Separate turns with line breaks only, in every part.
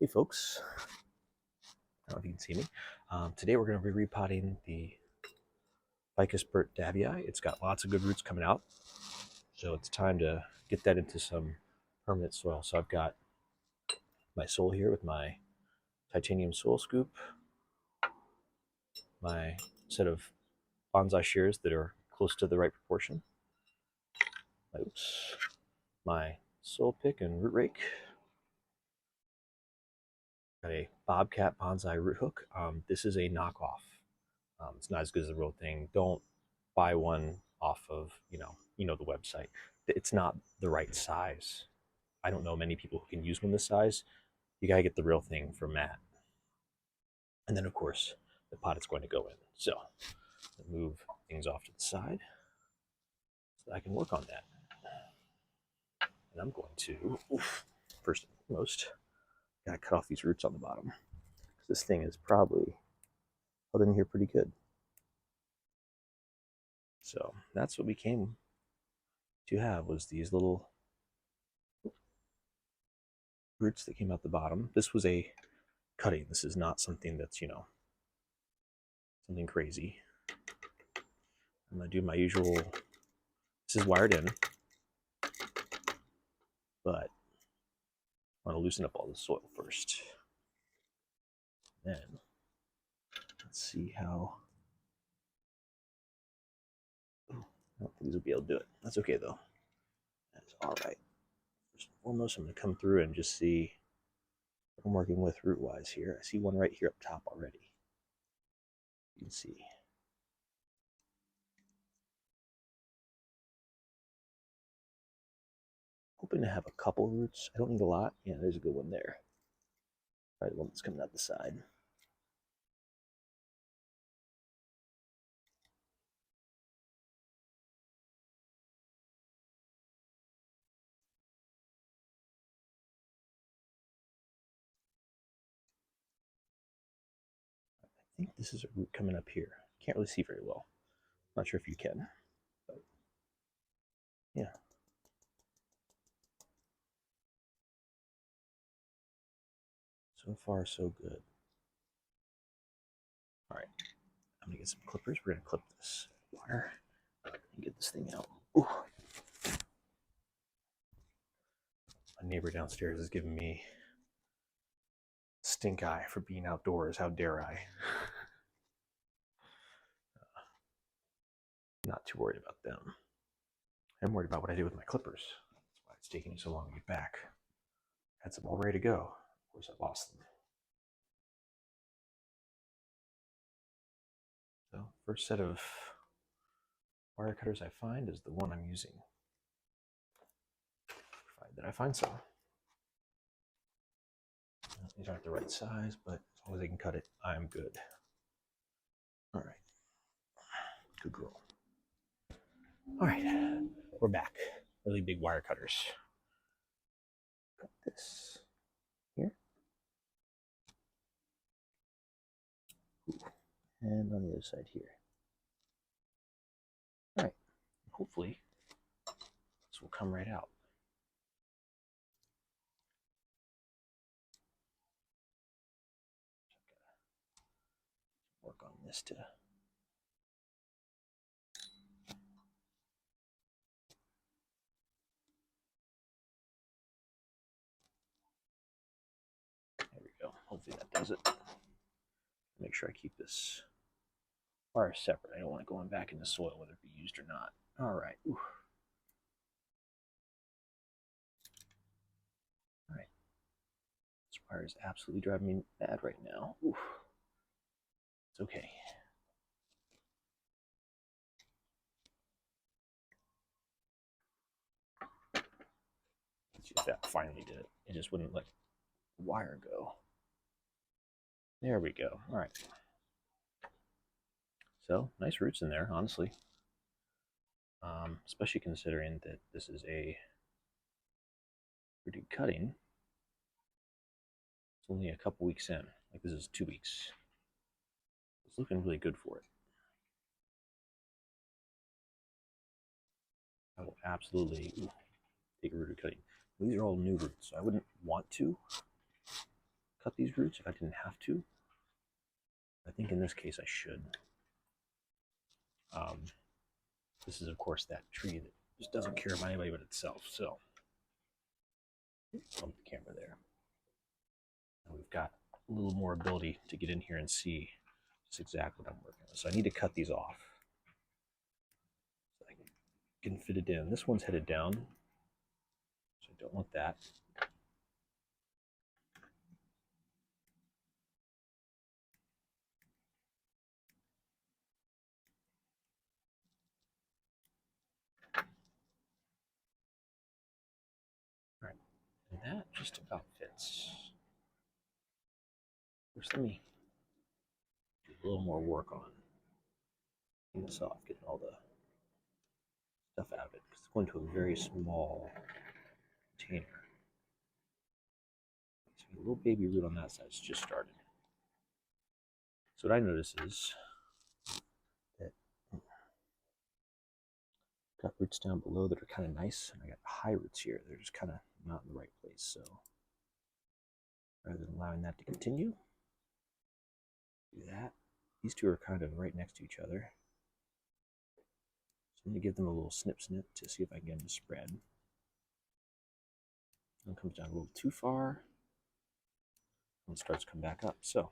Hey folks, I don't know if you can see me. Today we're going to be repotting the Ficus Burtt-Davyi. It's got lots of good roots coming out, so it's time to get that into some permanent soil. So I've got my soil here with my titanium soil scoop, my set of bonsai shears that are close to the right proportion, my soil pick and root rake, got a Bobcat bonsai root hook. This is a knockoff. It's not as good as the real thing. Don't buy one off of the website. It's not the right size. I don't know many people who can use one this size. You gotta get the real thing from Matt. And then of course the pot it's going to go in. So move things off to the side so that I can work on that. And I'm going to first and foremost gotta cut off these roots on the bottom because this thing is probably held in here pretty good. So that's what we came to have, was these little roots that came out the bottom. This was a cutting. This is not something that's, something crazy. I'm going to do my usual, this is wired in, but I want to loosen up all the soil first. Then let's see how, I don't think these will be able to do it. That's okay though. That's all right. First and foremost, I'm going to come through and just see what I'm working with root-wise here. I see one right here up top already. You can see. Hoping to have a couple roots. I don't need a lot. Yeah, there's a good one there. Probably the one that's coming out the side. I think this is a root coming up here. Can't really see very well. Not sure if you can, but yeah. So far, so good. All right, I'm gonna get some clippers. We're gonna clip this wire and get this thing out. Ooh. My neighbor downstairs is giving me stink eye for being outdoors. How dare I? Not too worried about them. I'm worried about what I do with my clippers. That's why it's taking me so long to get back. Had some all ready to go. Of course, I lost them. So, first set of wire cutters I find is the one I'm using. Provided that I find some. These aren't the right size, but as long as I can cut it, I'm good. All right. Good girl. All right, we're back. Really big wire cutters. Cut this here. Ooh. And on the other side here. All right. Hopefully, this will come right out. Work on this to there we go. Hopefully that does it. Make sure I keep this wire separate. I don't want it going back in the soil, whether it be used or not. All right. Ooh. All right. This wire is absolutely driving me mad right now. Ooh. It's okay. That finally did it. It just wouldn't let the wire go. There we go. All right. So nice roots in there, honestly. Especially considering that this is a pretty cutting. It's only a couple weeks in. Like this is 2 weeks. It's looking really good for it. I will absolutely take a root cutting. These are all new roots, so I wouldn't want to cut these roots if I didn't have to. I think in this case I should. This is, of course, that tree that just doesn't care about anybody but itself. So, bump the camera there. And we've got a little more ability to get in here and see just exactly what I'm working with. So I need to cut these off so I can fit it in. This one's headed down, so I don't want that. All right, and that just about fits. First, let me do a little more work on getting this off, getting all the stuff out of it, because it's going to a very small container. So a little baby root on that side. It's just started. So what I notice is that I've got roots down below that are kind of nice, and I got high roots here. They're just kind of not in the right place. So rather than allowing that to continue, do that. These two are kind of right next to each other. So I'm going to give them a little snip to see if I can get them to spread. One comes down a little too far, and starts to come back up. So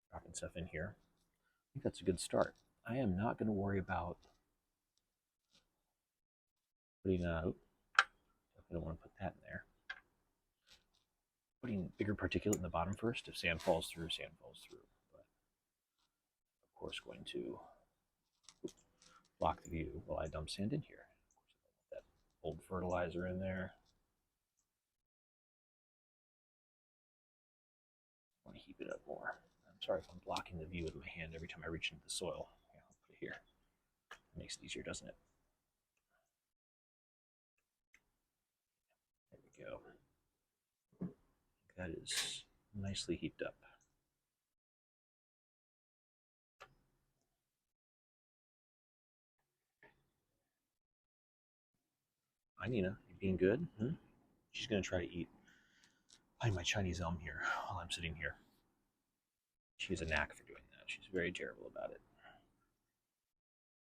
dropping stuff in here. I think that's a good start. I am not going to worry about putting, I don't want to put that in there. Putting bigger particulate in the bottom first. If sand falls through, sand falls through. But of course, going to block the view while I dump sand in here. Of course, I don't want that old fertilizer in there. I want to heap it up more. I'm sorry if I'm blocking the view with my hand every time I reach into the soil. Yeah, I'll put it here. It makes it easier, doesn't it? There we go. That is nicely heaped up. Hi, Nina. You being good? She's going to try to eat my Chinese elm here while I'm sitting here. She has a knack for doing that. She's very terrible about it.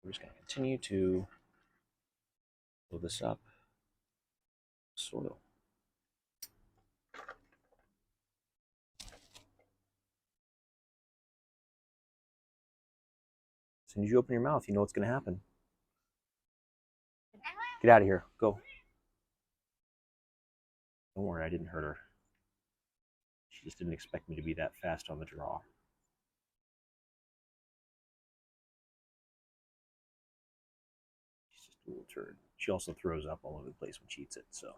We're just going to continue to fill this up with soil. As soon as you open your mouth, you know what's going to happen. Get out of here. Go. Don't worry, I didn't hurt her. She just didn't expect me to be that fast on the draw. She's just a little turd. She also throws up all over the place when she eats it, so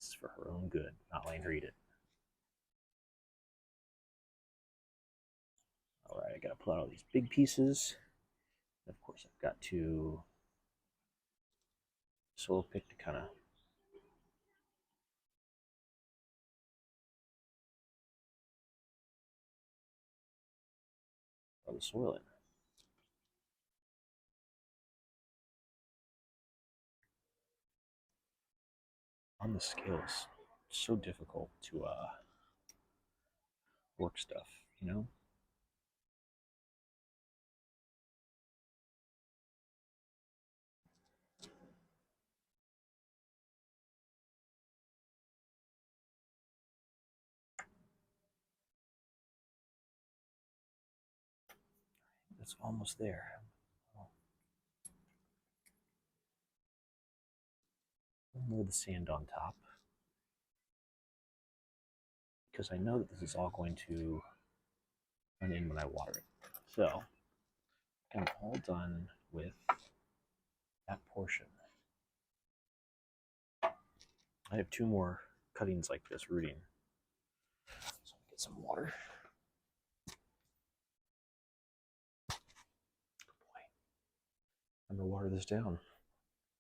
this is for her own good, not letting her eat it. All right, I got to pull out all these big pieces. And of course, I've got to soil pick to kind of throw the soil in. On the scale, it's so difficult to work stuff, you know? It's almost there. More of the sand on top, because I know that this is all going to run in when I water it. So I'm all done with that portion. I have 2 more cuttings like this rooting. So I'll get some water. Good boy. I'm gonna water this down.